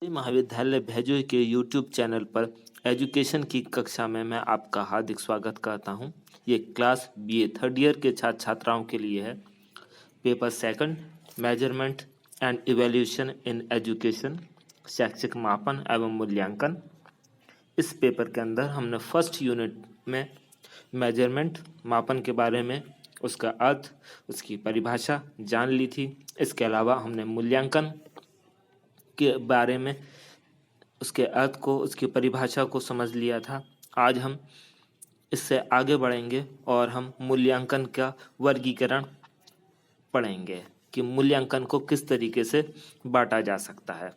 महाविद्यालय भैजू के YouTube channel पर एजुकेशन की कक्षा में मैं आपका हार्दिक स्वागत करता हूं। ये क्लास बीए थर्ड ईयर के छात्र छात्राओं के लिए है। Paper second, measurement and evaluation in education, शैक्षिक मापन एवं मूल्यांकन। इस पेपर के अंदर हमने फर्स्ट यूनिट में मेजरमेंट मापन के बारे में, उसका अर्थ, उसकी परिभाषा जान ली थी। इसके अलावा हमने मूल्यांकन के बारे में, उसके अर्थ को, उसकी परिभाषा को समझ लिया था। आज हम इससे आगे बढ़ेंगे और हम मूल्यांकन का वर्गीकरण पढ़ेंगे कि मूल्यांकन को किस तरीके से बांटा जा सकता है,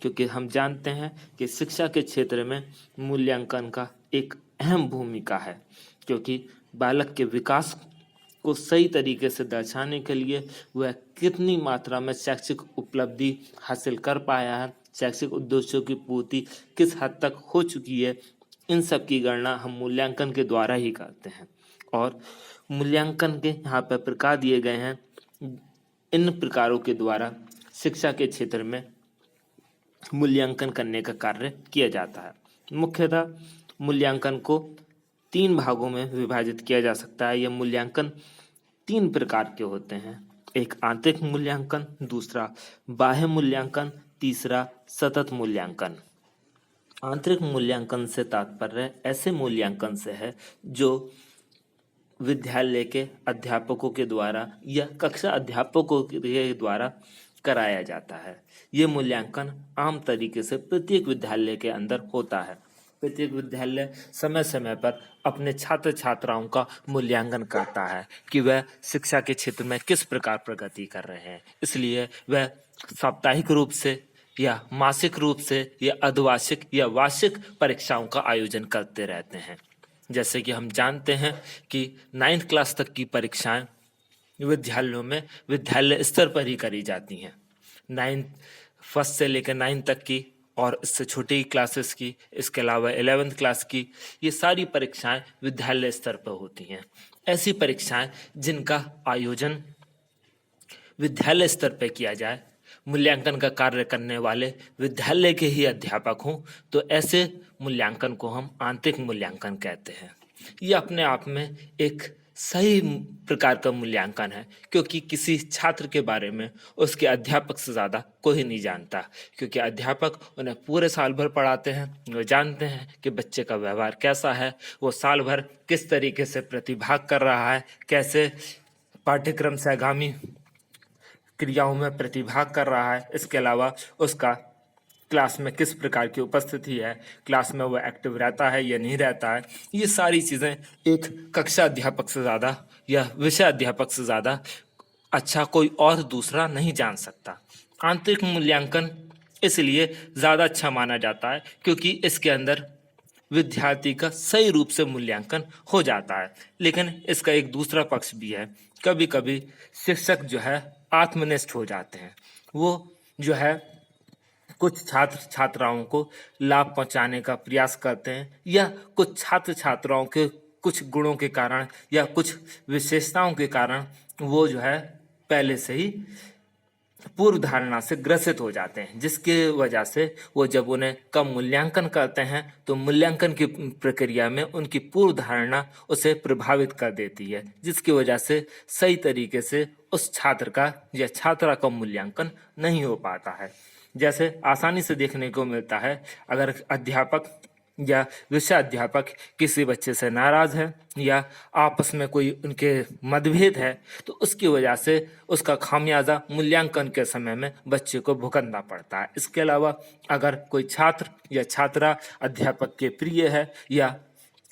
क्योंकि हम जानते हैं कि शिक्षा के क्षेत्र में मूल्यांकन का एक अहम भूमिका है, क्योंकि बालक के विकास को सही तरीके से दर्शाने के लिए वह कितनी मात्रा में शैक्षिक उपलब्धि हासिल कर पाया है, शैक्षिक उद्देश्यों की पूर्ति किस हद तक हो चुकी है, इन सब की गणना हम मूल्यांकन के द्वारा ही करते हैं। और मूल्यांकन के यहाँ पर प्रकार दिए गए हैं। इन प्रकारों के द्वारा शिक्षा के क्षेत्र में मूल्यांकन करने का कार्य किया जाता है। मुख्यतः मूल्यांकन को 3 भागों में विभाजित किया जा सकता है। यह मूल्यांकन 3 प्रकार के होते हैं। एक आंतरिक मूल्यांकन, दूसरा बाह्य मूल्यांकन, तीसरा सतत मूल्यांकन। आंतरिक मूल्यांकन से तात्पर्य ऐसे मूल्यांकन से है जो विद्यालय के अध्यापकों के द्वारा या कक्षा अध्यापकों के द्वारा कराया जाता है। ये मूल्यांकन आम तरीके से प्रत्येक विद्यालय के अंदर होता है। प्रत्येक विद्यालय समय समय पर अपने छात्र छात्राओं का मूल्यांकन करता है कि वह शिक्षा के क्षेत्र में किस प्रकार प्रगति कर रहे हैं। इसलिए वह साप्ताहिक रूप से या मासिक रूप से या अर्धवार्षिक या वार्षिक परीक्षाओं का आयोजन करते रहते हैं। जैसे कि हम जानते हैं कि 9th क्लास तक की परीक्षाएं विद्यालयों में विद्यालय स्तर पर ही करी जाती हैं। 1st से लेकर 9th तक की और इससे छोटी क्लासेस की, इसके अलावा 11th क्लास की, ये सारी परीक्षाएं विद्यालय स्तर पर होती हैं। ऐसी परीक्षाएं जिनका आयोजन विद्यालय स्तर पर किया जाए, मूल्यांकन का कार्य करने वाले विद्यालय के ही अध्यापक हों, तो ऐसे मूल्यांकन को हम आंतरिक मूल्यांकन कहते हैं। ये अपने आप में एक सही प्रकार का मूल्यांकन है, क्योंकि किसी छात्र के बारे में उसके अध्यापक से ज़्यादा कोई नहीं जानता, क्योंकि अध्यापक उन्हें पूरे साल भर पढ़ाते हैं। वो जानते हैं कि बच्चे का व्यवहार कैसा है, वो साल भर किस तरीके से प्रतिभाग कर रहा है, कैसे पाठ्यक्रम से आगामी क्रियाओं में प्रतिभाग कर रहा है। इसके अलावा उसका क्लास में किस प्रकार की उपस्थिति है, क्लास में वह एक्टिव रहता है या नहीं रहता है। ये सारी चीज़ें एक कक्षा अध्यापक से ज़्यादा या विषय अध्यापक से ज़्यादा अच्छा कोई और दूसरा नहीं जान सकता। आंतरिक मूल्यांकन इसलिए ज़्यादा अच्छा माना जाता है क्योंकि इसके अंदर विद्यार्थी का सही रूप से मूल्यांकन हो जाता है। लेकिन इसका एक दूसरा पक्ष भी है। कभी कभी शिक्षक जो है आत्मनिष्ठ हो जाते हैं। वो जो है कुछ छात्र छात्राओं को लाभ पहुंचाने का प्रयास करते हैं, या कुछ छात्र छात्राओं के कुछ गुणों के कारण या कुछ विशेषताओं के कारण वो जो है पहले से ही पूर्व धारणा से ग्रसित हो जाते हैं, जिसके वजह से वो जब उन्हें कम मूल्यांकन करते हैं तो मूल्यांकन की प्रक्रिया में उनकी पूर्व धारणा उसे प्रभावित कर देती है, जिसकी वजह से सही तरीके से उस छात्र का या छात्रा का मूल्यांकन नहीं हो पाता है। जैसे आसानी से देखने को मिलता है, अगर अध्यापक या विषय अध्यापक किसी बच्चे से नाराज है या आपस में कोई उनके मतभेद है, तो उसकी वजह से उसका खामियाजा मूल्यांकन के समय में बच्चे को भुगतना पड़ता है। इसके अलावा अगर कोई छात्र या छात्रा अध्यापक के प्रिय है या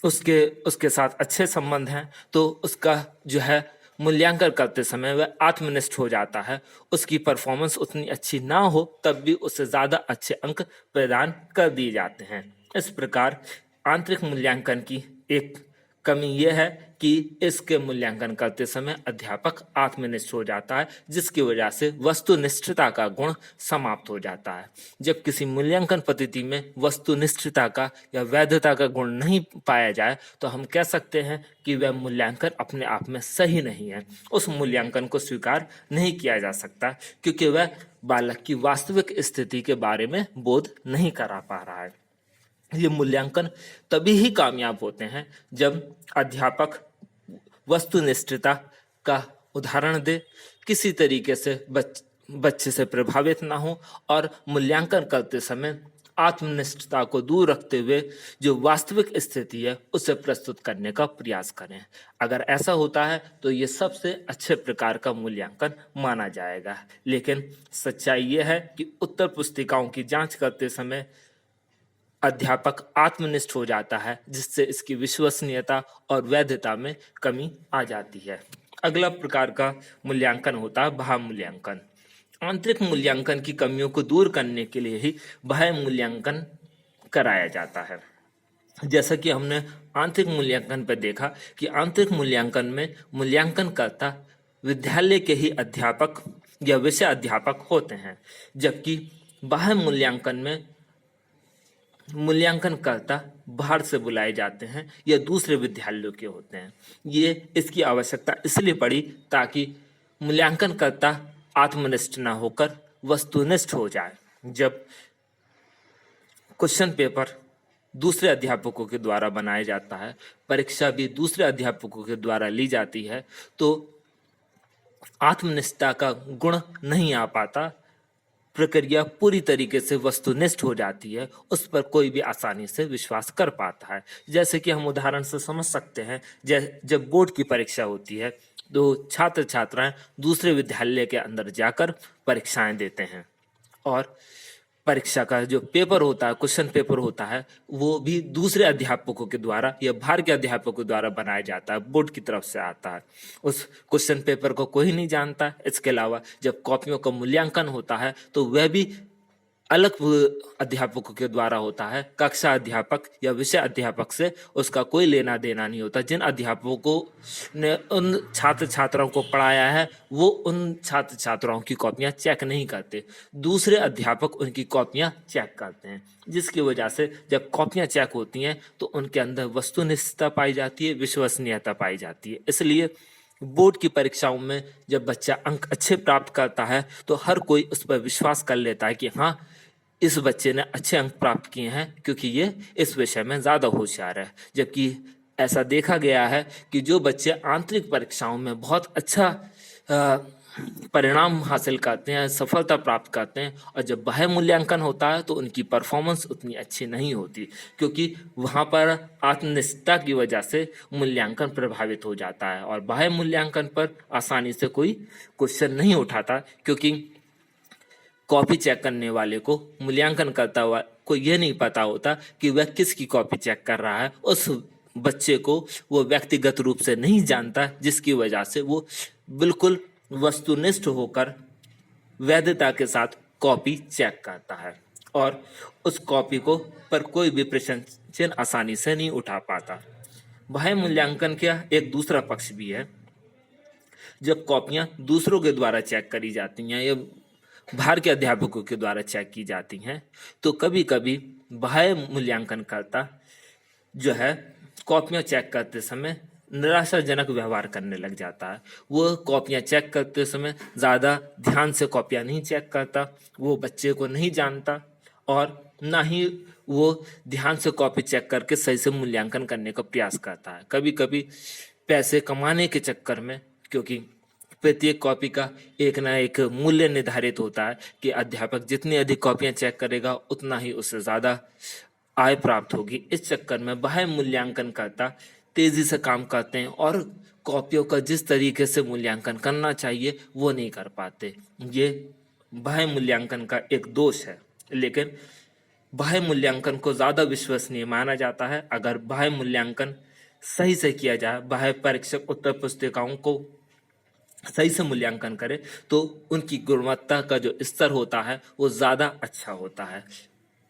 उसके साथ अच्छे संबंध हैं, तो उसका जो है मूल्यांकन करते समय वह आत्मनिष्ठ हो जाता है। उसकी परफॉर्मेंस उतनी अच्छी ना हो तब भी उससे ज़्यादा अच्छे अंक प्रदान कर दिए जाते हैं। इस प्रकार आंतरिक मूल्यांकन की एक कमी यह है कि इसके मूल्यांकन करते समय अध्यापक आत्मनिष्ठ हो जाता है, जिसकी वजह से वस्तुनिष्ठता का गुण समाप्त हो जाता है। जब किसी मूल्यांकन पद्धति में वस्तुनिष्ठता का या वैधता का गुण नहीं पाया जाए तो हम कह सकते हैं कि वह मूल्यांकन अपने आप में सही नहीं है। उस मूल्यांकन को स्वीकार नहीं किया जा सकता, क्योंकि वह बालक की वास्तविक स्थिति के बारे में बोध नहीं करा पा रहा है। ये मूल्यांकन तभी ही कामयाब होते हैं जब अध्यापक वस्तुनिष्ठता का उदाहरण दे, किसी तरीके से बच्चे से प्रभावित ना हो और मूल्यांकन करते समय आत्मनिष्ठता को दूर रखते हुए जो वास्तविक स्थिति है उसे प्रस्तुत करने का प्रयास करें। अगर ऐसा होता है तो ये सबसे अच्छे प्रकार का मूल्यांकन माना जाएगा। लेकिन सच्चाई यह है कि उत्तर पुस्तिकाओं की जांच करते समय अध्यापक आत्मनिष्ठ हो जाता है, जिससे इसकी विश्वसनीयता और वैधता में कमी आ जाती है। अगला प्रकार का मूल्यांकन होता है बाह्य मूल्यांकन। आंतरिक मूल्यांकन की कमियों को दूर करने के लिए ही बाह्य मूल्यांकन कराया जाता है। जैसा कि हमने आंतरिक मूल्यांकन पर देखा कि आंतरिक मूल्यांकन में मूल्यांकनकर्ता विद्यालय के ही अध्यापक या विषय अध्यापक होते हैं, जबकि बाह्य मूल्यांकन में मूल्यांकनकर्ता बाहर से बुलाए जाते हैं या दूसरे विद्यालयों के होते हैं। ये इसकी आवश्यकता इसलिए पड़ी ताकि मूल्यांकनकर्ता आत्मनिष्ठ न होकर वस्तुनिष्ठ हो जाए। जब क्वेश्चन पेपर दूसरे अध्यापकों के द्वारा बनाया जाता है, परीक्षा भी दूसरे अध्यापकों के द्वारा ली जाती है, तो आत्मनिष्ठता का गुण नहीं आ पाता, प्रक्रिया पूरी तरीके से वस्तुनिष्ठ हो जाती है, उस पर कोई भी आसानी से विश्वास कर पाता है। जैसे कि हम उदाहरण से समझ सकते हैं, जब बोर्ड की परीक्षा होती है तो छात्र छात्राएं दूसरे विद्यालय के अंदर जाकर परीक्षाएं देते हैं और परीक्षा का जो पेपर होता है, क्वेश्चन पेपर होता है, वो भी दूसरे अध्यापकों के द्वारा या बाहर के अध्यापकों के द्वारा बनाया जाता है, बोर्ड की तरफ से आता है। उस क्वेश्चन पेपर को कोई नहीं जानता। इसके अलावा जब कॉपियों का मूल्यांकन होता है तो वह भी अलग अध्यापकों के द्वारा होता है। कक्षा अध्यापक या विषय अध्यापक से उसका कोई लेना देना नहीं होता। जिन अध्यापकों ने उन छात्र छात्राओं को पढ़ाया है वो उन छात्र छात्राओं की कॉपियां चेक नहीं करते, दूसरे अध्यापक उनकी कॉपियां चेक करते हैं, जिसकी वजह से जब कॉपियां चेक होती हैं तो उनके अंदर वस्तुनिष्ठता पाई जाती है, विश्वसनीयता पाई जाती है। इसलिए बोर्ड की परीक्षाओं में जब बच्चा अंक अच्छे प्राप्त करता है तो हर कोई उस पर विश्वास कर लेता है कि हाँ, इस बच्चे ने अच्छे अंक प्राप्त किए हैं क्योंकि ये इस विषय में ज़्यादा होशियार है। जबकि ऐसा देखा गया है कि जो बच्चे आंतरिक परीक्षाओं में बहुत अच्छा परिणाम हासिल करते हैं, सफलता प्राप्त करते हैं, और जब बाह्य मूल्यांकन होता है तो उनकी परफॉर्मेंस उतनी अच्छी नहीं होती, क्योंकि वहाँ पर आत्मनिष्ठता की वजह से मूल्यांकन प्रभावित हो जाता है और बाह्य मूल्यांकन पर आसानी से कोई क्वेश्चन नहीं उठाता, क्योंकि कॉपी चेक करने वाले को, मूल्यांकन करता हुआ को यह नहीं पता होता कि वह किसकी कॉपी चेक कर रहा है। उस बच्चे को वो व्यक्तिगत रूप से नहीं जानता, जिसकी वजह से वो बिल्कुल वस्तुनिष्ठ होकर वैधता के साथ कॉपी चेक करता है और उस कॉपी को पर कोई भी प्रश्न चिन्ह आसानी से नहीं उठा पाता। बाह्य मूल्यांकन का एक दूसरा पक्ष भी है। जब कॉपियां दूसरों के द्वारा चेक करी जाती हैं या बाहर के अध्यापकों के द्वारा चेक की जाती हैं तो कभी कभी बाह्य मूल्यांकनकर्ता जो है कॉपियां चेक करते समय निराशाजनक व्यवहार करने लग जाता है। वो कॉपियां चेक करते समय ज़्यादा ध्यान से कॉपियां नहीं चेक करता, वो बच्चे को नहीं जानता और ना ही वो ध्यान से कॉपी चेक करके सही से मूल्यांकन करने का प्रयास करता है। कभी कभी पैसे कमाने के चक्कर में, क्योंकि प्रत्येक कॉपी का एक ना एक मूल्य निर्धारित होता है कि अध्यापक जितनी अधिक कॉपियां चेक करेगा उतना ही उससे ज़्यादा आय प्राप्त होगी, इस चक्कर में बाह्य मूल्यांकनकर्ता तेजी से काम करते हैं और कॉपियों का जिस तरीके से मूल्यांकन करना चाहिए वो नहीं कर पाते। ये बाह्य मूल्यांकन का एक दोष है। लेकिन बाह्य मूल्यांकन को ज़्यादा विश्वसनीय माना जाता है अगर बाह्य मूल्यांकन सही से किया जाए। बाह्य परीक्षक उत्तर पुस्तिकाओं को सही से मूल्यांकन करे तो उनकी गुणवत्ता का जो स्तर होता है वो ज़्यादा अच्छा होता है,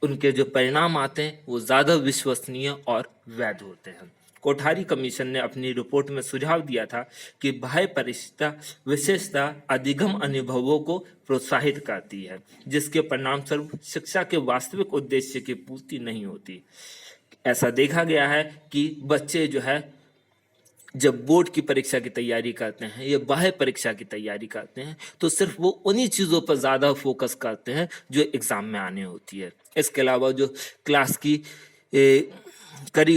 उनके जो परिणाम आते हैं वो ज़्यादा विश्वसनीय और वैध होते हैं। कोठारी कमीशन ने अपनी रिपोर्ट में सुझाव दिया था कि बाह्य परीक्षा विशेषता अधिगम अनुभवों को प्रोत्साहित करती है, जिसके परिणाम स्वरूप शिक्षा के वास्तविक उद्देश्य की पूर्ति नहीं होती। ऐसा देखा गया है कि बच्चे जो है जब बोर्ड की परीक्षा की तैयारी करते हैं या बाह्य परीक्षा की तैयारी करते हैं तो सिर्फ वो उन्हीं चीज़ों पर ज़्यादा फोकस करते हैं जो एग्ज़ाम में आने होती है। इसके अलावा जो क्लास की करी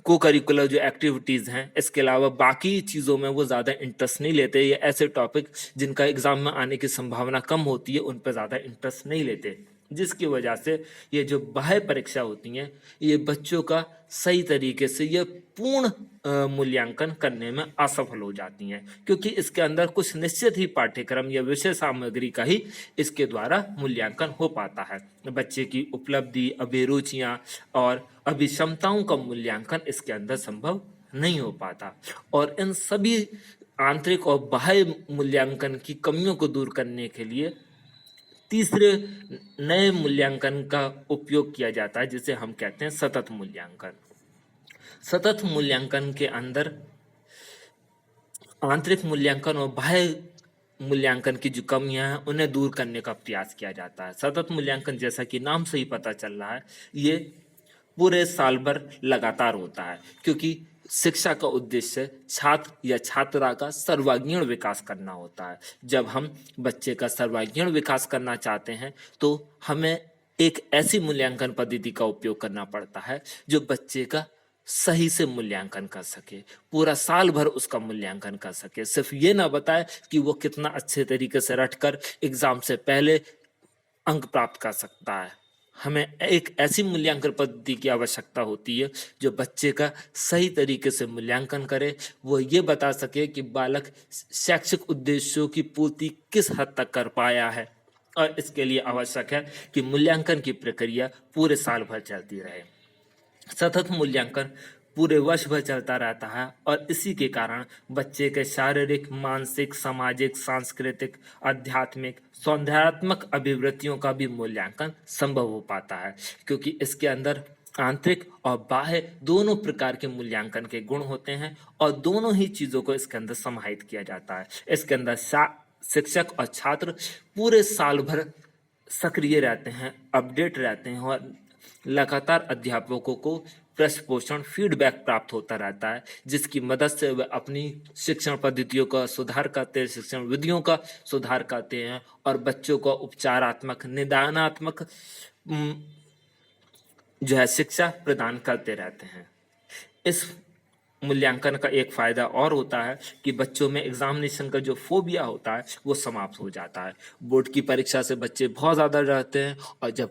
को करिकुलर जो एक्टिविटीज़ हैं, इसके अलावा बाकी चीज़ों में वो ज़्यादा इंटरेस्ट नहीं लेते, या ऐसे टॉपिक जिनका एग्ज़ाम में आने की संभावना कम होती है उन पर ज़्यादा इंटरेस्ट नहीं लेते, जिसकी वजह से ये जो बाह्य परीक्षा होती हैं ये बच्चों का सही तरीके से ये पूर्ण मूल्यांकन करने में असफल हो जाती हैं, क्योंकि इसके अंदर कुछ निश्चित ही पाठ्यक्रम या विषय सामग्री का ही इसके द्वारा मूल्यांकन हो पाता है। बच्चे की उपलब्धि, अभिरुचियां और अभिक्षमताओं का मूल्यांकन इसके अंदर संभव नहीं हो पाता, और इन सभी आंतरिक और बाह्य मूल्यांकन की कमियों को दूर करने के लिए तीसरे नए मूल्यांकन का उपयोग किया जाता है, जिसे हम कहते हैं सतत मूल्यांकन। सतत मूल्यांकन के अंदर आंतरिक मूल्यांकन और बाह्य मूल्यांकन की जो कमियां हैं उन्हें दूर करने का प्रयास किया जाता है। सतत मूल्यांकन, जैसा कि नाम से ही पता चल रहा है, ये पूरे साल भर लगातार होता है, क्योंकि शिक्षा का उद्देश्य छात्र या छात्रा का सर्वांगीण विकास करना होता है। जब हम बच्चे का सर्वांगीण विकास करना चाहते हैं तो हमें एक ऐसी मूल्यांकन पद्धति का उपयोग करना पड़ता है जो बच्चे का सही से मूल्यांकन कर सके, पूरा साल भर उसका मूल्यांकन कर सके। सिर्फ ये ना बताए कि वो कितना अच्छे तरीके से रटकर एग्जाम से पहले अंक प्राप्त कर सकता है। हमें एक ऐसी मूल्यांकन पद्धति की आवश्यकता होती है जो बच्चे का सही तरीके से मूल्यांकन करे, वो ये बता सके कि बालक शैक्षिक उद्देश्यों की पूर्ति किस हद तक कर पाया है, और इसके लिए आवश्यक है कि मूल्यांकन की प्रक्रिया पूरे साल भर चलती रहे। सतत मूल्यांकन पूरे वर्ष भर चलता रहता है, और इसी के कारण बच्चे के शारीरिक, मानसिक, सामाजिक, सांस्कृतिक, आध्यात्मिक, सौंदर्यात्मक अभिवृत्तियों का भी मूल्यांकन संभव हो पाता है, क्योंकि इसके अंदर आंतरिक और बाह्य दोनों प्रकार के मूल्यांकन के गुण होते हैं, और दोनों ही चीजों को इसके अंदर समाहित किया जाता है। इसके अंदर शिक्षक और छात्र पूरे साल भर सक्रिय रहते हैं, अपडेट रहते हैं, और लगातार अध्यापकों को प्रश्न पोषण फीडबैक प्राप्त होता रहता है, जिसकी मदद से वे अपनी शिक्षण पद्धतियों का सुधार करते हैं, शिक्षण विधियों का सुधार करते हैं, और बच्चों को उपचारात्मक, निदानात्मक जो है शिक्षा प्रदान करते रहते हैं। इस मूल्यांकन का एक फायदा और होता है कि बच्चों में एग्जामिनेशन का जो फोबिया होता है वो समाप्त हो जाता है। बोर्ड की परीक्षा से बच्चे बहुत ज़्यादा डरते हैं, और जब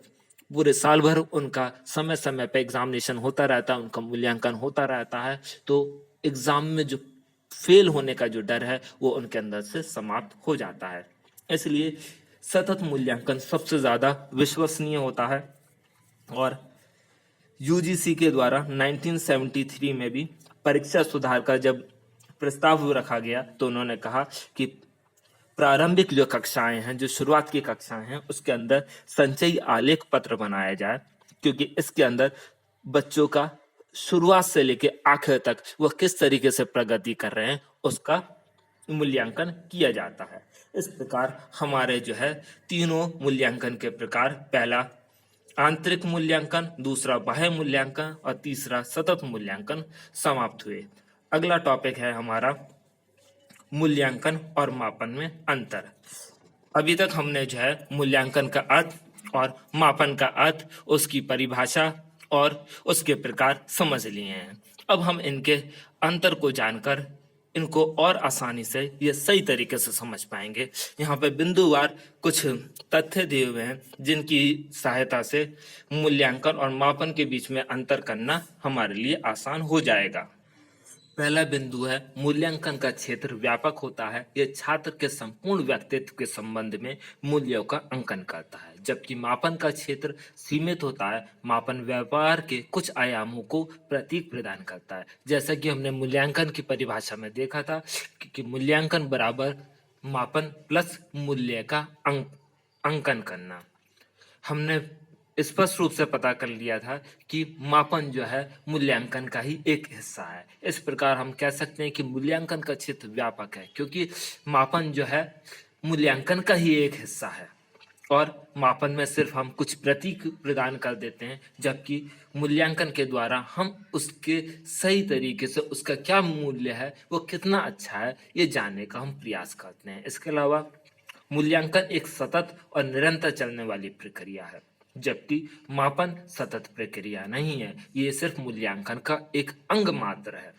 पूरे साल भर उनका समय समय पर एग्जामिनेशन होता रहता है, उनका मूल्यांकन होता रहता है, तो एग्जाम में जो फेल होने का जो डर है वो उनके अंदर से समाप्त हो जाता है। इसलिए सतत मूल्यांकन सबसे ज़्यादा विश्वसनीय होता है, और यूजीसी के द्वारा 1973 में भी परीक्षा सुधार का जब प्रस्ताव रखा गया तो उन्होंने कहा कि प्रारंभिक जो कक्षाएं हैं, जो शुरुआत की कक्षाएं हैं, उसके अंदर संचयी आलेख पत्र बनाया जाए, क्योंकि इसके अंदर बच्चों का शुरुआत से लेकर आखिर तक वह किस तरीके से प्रगति कर रहे हैं उसका मूल्यांकन किया जाता है। इस प्रकार हमारे जो है तीनों मूल्यांकन के प्रकार, पहला आंतरिक मूल्यांकन, दूसरा बाह्य मूल्यांकन और तीसरा सतत मूल्यांकन समाप्त हुए। अगला टॉपिक है हमारा मूल्यांकन और मापन में अंतर। अभी तक हमने जो है मूल्यांकन का अर्थ और मापन का अर्थ, उसकी परिभाषा और उसके प्रकार समझ लिए हैं। अब हम इनके अंतर को जानकर इनको और आसानी से ये सही तरीके से समझ पाएंगे। यहाँ पे बिंदुवार कुछ तथ्य दिए हुए हैं जिनकी सहायता से मूल्यांकन और मापन के बीच में अंतर करना हमारे लिए आसान हो जाएगा। पहला बिंदु है, मूल्यांकन का क्षेत्र व्यापक होता है। यह छात्र के संपूर्ण व्यक्तित्व के संबंध में मूल्यों का अंकन करता है, जबकि मापन का क्षेत्र सीमित होता है। मापन व्यवहार के कुछ आयामों को प्रतीक प्रदान करता है, जैसा कि हमने मूल्यांकन की परिभाषा में देखा था कि मूल्यांकन बराबर मापन प्लस मूल्य का अंकन करना। हमने स्पष्ट रूप से पता कर लिया था कि मापन जो है मूल्यांकन का ही एक हिस्सा है। इस प्रकार हम कह सकते हैं कि मूल्यांकन का क्षेत्र व्यापक है, क्योंकि मापन जो है मूल्यांकन का ही एक हिस्सा है। और मापन में सिर्फ हम कुछ प्रतीक प्रदान कर देते हैं, जबकि मूल्यांकन के द्वारा हम उसके सही तरीके से उसका क्या मूल्य है, वो कितना अच्छा है, ये जानने का हम प्रयास करते हैं। इसके अलावा मूल्यांकन एक सतत और निरंतर चलने वाली प्रक्रिया है, जबकि मापन सतत प्रक्रिया नहीं है, ये सिर्फ मूल्यांकन का एक अंग मात्र है।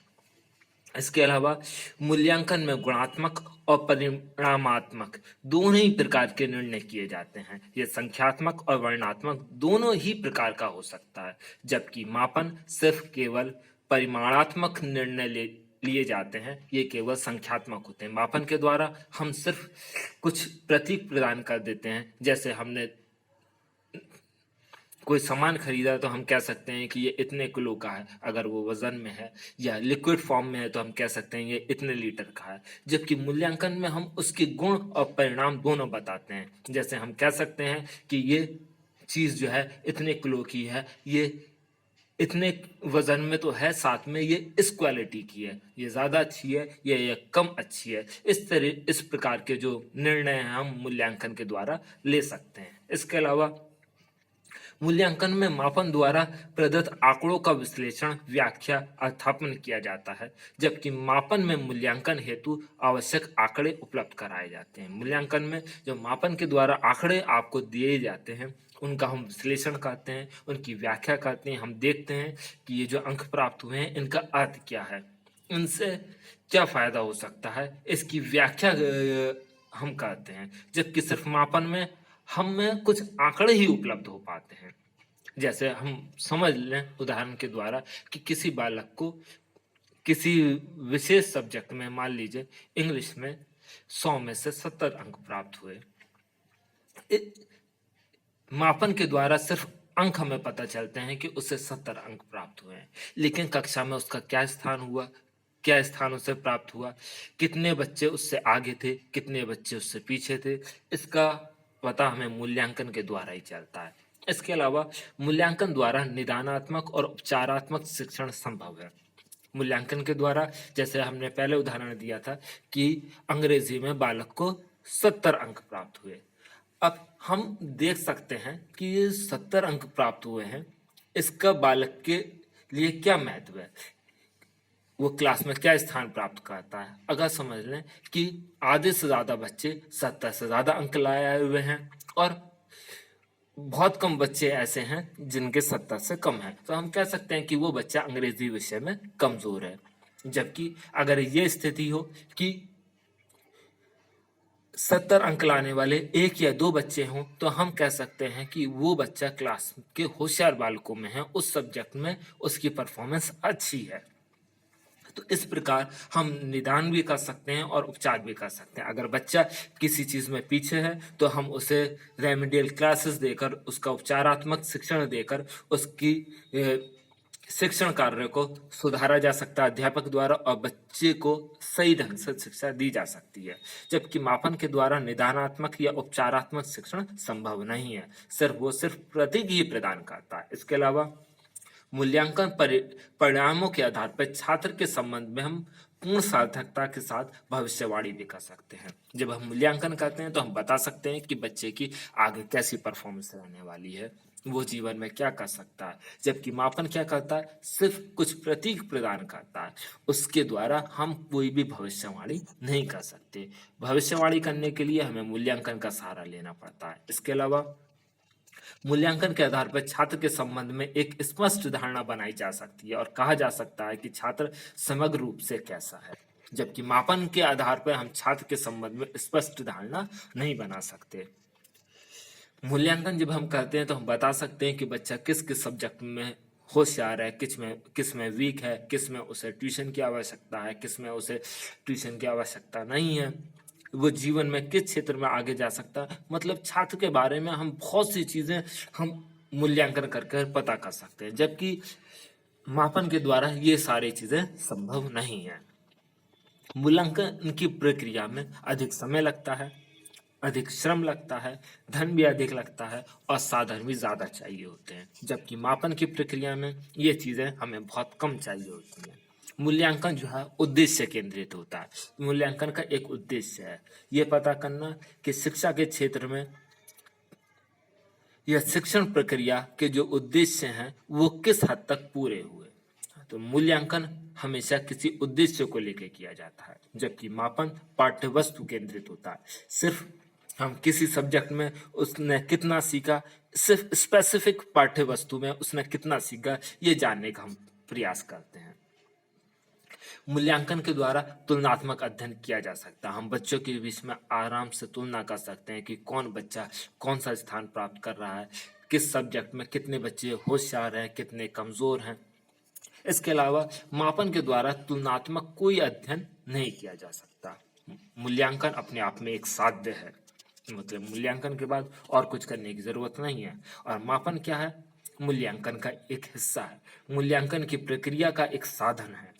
इसके अलावा मूल्यांकन में गुणात्मक और परिणामात्मक दोनों ही प्रकार के निर्णय किए जाते हैं। ये संख्यात्मक और वर्णनात्मक दोनों ही प्रकार का हो सकता है, जबकि मापन सिर्फ केवल परिमाणात्मक निर्णय लिए जाते हैं, ये केवल संख्यात्मक होते हैं। मापन के द्वारा हम सिर्फ कुछ प्रतीक प्रदान कर देते हैं, जैसे हमने कोई सामान खरीदा तो हम कह सकते हैं कि ये इतने किलो का है अगर वो वजन में है, या लिक्विड फॉर्म में है तो हम कह सकते हैं ये इतने लीटर का है। जबकि मूल्यांकन में हम उसके गुण और परिणाम दोनों बताते हैं, जैसे हम कह सकते हैं कि ये चीज़ जो है इतने किलो की है, ये इतने वजन में तो है, साथ में ये इस क्वालिटी की है, ये ज़्यादा अच्छी है या ये कम अच्छी है। इस प्रकार के जो निर्णय हैं हम मूल्यांकन के द्वारा ले सकते हैं। इसके अलावा मूल्यांकन में मापन द्वारा प्रदत्त आंकड़ों का विश्लेषण, व्याख्या, अर्थापन किया जाता है, जबकि मापन में मूल्यांकन हेतु आवश्यक आंकड़े उपलब्ध कराए जाते हैं। मूल्यांकन में जो मापन के द्वारा आंकड़े आपको दिए जाते हैं, उनका हम विश्लेषण करते हैं, उनकी व्याख्या करते हैं, हम देखते हैं कि ये जो अंक प्राप्त हुए हैं इनका अर्थ क्या है, इनसे क्या फायदा हो सकता है, इसकी व्याख्या हम करते हैं। जबकि सिर्फ मापन में हमें कुछ आंकड़े ही उपलब्ध हो पाते हैं। जैसे हम समझ लें उदाहरण के द्वारा कि किसी बालक को किसी विशेष सब्जेक्ट में, मान लीजिए इंग्लिश में 100 में से 70 अंक प्राप्त हुए। मापन के द्वारा सिर्फ अंक हमें पता चलते हैं कि उसे 70 अंक प्राप्त हुए हैं, लेकिन कक्षा में उसका क्या स्थान हुआ, क्या स्थान उसे प्राप्त हुआ, कितने बच्चे उससे आगे थे, कितने बच्चे उससे पीछे थे, इसका पता हमें मूल्यांकन के द्वारा ही चलता है। इसके अलावा मूल्यांकन द्वारा निदानात्मक और उपचारात्मक शिक्षण संभव है। मूल्यांकन के द्वारा, जैसे हमने पहले उदाहरण दिया था कि अंग्रेजी में बालक को 70 अंक प्राप्त हुए। अब हम देख सकते हैं कि ये 70 अंक प्राप्त हुए हैं, इसका बालक के लिए क्या महत्व है, वो क्लास में क्या स्थान प्राप्त करता है। अगर समझ लें कि आधे से ज़्यादा बच्चे 70 से ज़्यादा अंक लाए हुए हैं और बहुत कम बच्चे ऐसे हैं जिनके 70 से कम है, तो हम कह सकते हैं कि वो बच्चा अंग्रेजी विषय में कमज़ोर है। जबकि अगर ये स्थिति हो कि 70 अंक लाने वाले 1 या 2 बच्चे हों, तो हम कह सकते हैं कि वो बच्चा क्लास के होशियार बालकों में है, उस सब्जेक्ट में उसकी परफॉर्मेंस अच्छी है। तो इस प्रकार हम निदान भी कर सकते हैं और उपचार भी कर सकते हैं। अगर बच्चा किसी चीज़ में पीछे है तो हम उसे रेमेडियल क्लासेस देकर, उसका उपचारात्मक शिक्षण देकर उसकी शिक्षण कार्य को सुधारा जा सकता है अध्यापक द्वारा, और बच्चे को सही ढंग से शिक्षा दी जा सकती है। जबकि मापन के द्वारा निदानात्मक या उपचारात्मक शिक्षण संभव नहीं है, सिर्फ प्रतीक ही प्रदान करता है। इसके अलावा मूल्यांकन परिणामों के आधार पर छात्र के संबंध में हम पूर्ण सार्थकता के साथ भविष्यवाणी भी कर सकते हैं। जब हम मूल्यांकन करते हैं तो हम बता सकते हैं कि बच्चे की आगे कैसी परफॉर्मेंस रहने वाली है, वो जीवन में क्या कर सकता है। जबकि मापन क्या करता है, सिर्फ कुछ प्रतीक प्रदान करता है, उसके द्वारा हम कोई भी भविष्यवाणी नहीं कर सकते। भविष्यवाणी करने के लिए हमें मूल्यांकन का सहारा लेना पड़ता है। इसके अलावा मूल्यांकन के आधार पर छात्र के संबंध में एक स्पष्ट धारणा बनाई जा सकती है और कहा जा सकता है कि छात्र समग्र रूप से कैसा है। जबकि मापन के आधार पर हम छात्र के संबंध में स्पष्ट धारणा नहीं बना सकते। मूल्यांकन जब हम करते हैं तो हम बता सकते हैं कि बच्चा किस किस सब्जेक्ट में होशियार है, किस में वीक है, किस में उसे ट्यूशन की आवश्यकता है, किस में उसे ट्यूशन की आवश्यकता नहीं है, वो जीवन में किस क्षेत्र में आगे जा सकता है। मतलब छात्र के बारे में हम बहुत सी चीज़ें हम मूल्यांकन करके पता कर सकते हैं, जबकि मापन के द्वारा ये सारी चीज़ें संभव नहीं है। मूल्यांकन की प्रक्रिया में अधिक समय लगता है, अधिक श्रम लगता है, धन भी अधिक लगता है और साधन भी ज़्यादा चाहिए होते हैं। जबकि मापन की प्रक्रिया में ये चीज़ें हमें बहुत कम चाहिए होती हैं। मूल्यांकन जो है उद्देश्य केंद्रित होता है। मूल्यांकन का एक उद्देश्य है ये पता करना कि शिक्षा के क्षेत्र में यह शिक्षण प्रक्रिया के जो उद्देश्य हैं वो किस हद तक पूरे हुए। तो मूल्यांकन हमेशा किसी उद्देश्य को लेकर किया जाता है, जबकि मापन पाठ्य वस्तु केंद्रित होता है। सिर्फ हम किसी सब्जेक्ट में उसने कितना सीखा, सिर्फ स्पेसिफिक पाठ्य वस्तु में उसने कितना सीखा, ये जानने का हम प्रयास करते हैं। मूल्यांकन के द्वारा तुलनात्मक अध्ययन किया जा सकता है। हम बच्चों के बीच में आराम से तुलना कर सकते हैं कि कौन बच्चा कौन सा स्थान प्राप्त कर रहा है, किस सब्जेक्ट में कितने बच्चे होशियार हैं, कितने कमजोर हैं। इसके अलावा मापन के द्वारा तुलनात्मक कोई अध्ययन नहीं किया जा सकता। मूल्यांकन अपने आप में एक साध्य है, मतलब मूल्यांकन के बाद और कुछ करने की जरूरत नहीं है। और मापन क्या है? मूल्यांकन का एक हिस्सा है, मूल्यांकन की प्रक्रिया का एक साधन है।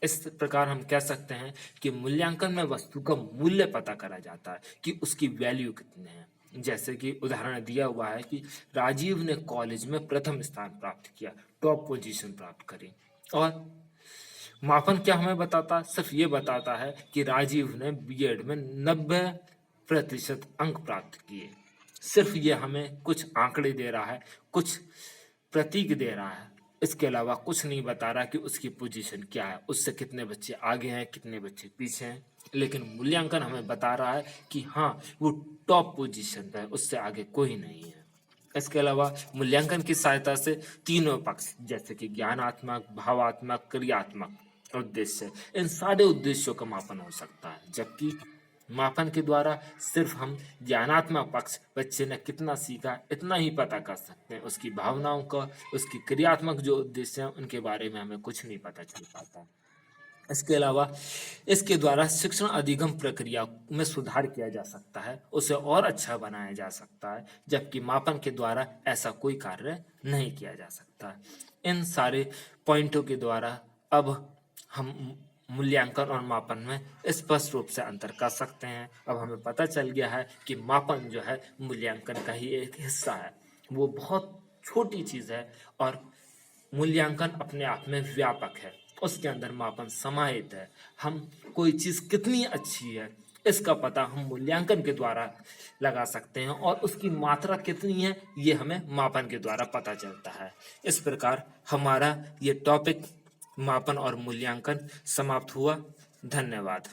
इस प्रकार हम कह सकते हैं कि मूल्यांकन में वस्तु का मूल्य पता करा जाता है कि उसकी वैल्यू कितनी है। जैसे कि उदाहरण दिया हुआ है कि राजीव ने कॉलेज में प्रथम स्थान प्राप्त किया, टॉप पोजीशन प्राप्त करी। और मापन क्या हमें बताता है? सिर्फ ये बताता है कि राजीव ने बीएड में 90% अंक प्राप्त किए। सिर्फ ये हमें कुछ आंकड़े दे रहा है, कुछ प्रतीक दे रहा है, इसके अलावा कुछ नहीं बता रहा कि उसकी पोजीशन क्या है, उससे कितने बच्चे आगे हैं, कितने बच्चे पीछे हैं। लेकिन मूल्यांकन हमें बता रहा है कि हाँ, वो टॉप पोजीशन पे है, उससे आगे कोई नहीं है। इसके अलावा मूल्यांकन की सहायता से तीनों पक्ष जैसे कि ज्ञानात्मक, भावात्मक, क्रियात्मक उद्देश्य, इन सारे उद्देश्यों का मापन हो सकता है। जबकि मापन के द्वारा सिर्फ हम ज्ञानात्मक पक्ष, बच्चे ने कितना सीखा, इतना ही पता कर सकते हैं। उसकी भावनाओं का, उसकी क्रियात्मक जो उद्देश्य हैं उनके बारे में हमें कुछ नहीं पता चल पाता। इसके अलावा इसके द्वारा शिक्षण अधिगम प्रक्रिया में सुधार किया जा सकता है, उसे और अच्छा बनाया जा सकता है, जबकि मापन के द्वारा ऐसा कोई कार्य नहीं किया जा सकता। इन सारे पॉइंटों के द्वारा अब हम मूल्यांकन और मापन में स्पष्ट रूप से अंतर कर सकते हैं। अब हमें पता चल गया है कि मापन जो है मूल्यांकन का ही एक हिस्सा है, वो बहुत छोटी चीज है और मूल्यांकन अपने आप में व्यापक है, उसके अंदर मापन समाहित है। हम कोई चीज कितनी अच्छी है इसका पता हम मूल्यांकन के द्वारा लगा सकते हैं और उसकी मात्रा कितनी है ये हमें मापन के द्वारा पता चलता है। इस प्रकार हमारा ये टॉपिक मापन और मूल्यांकन समाप्त हुआ। धन्यवाद।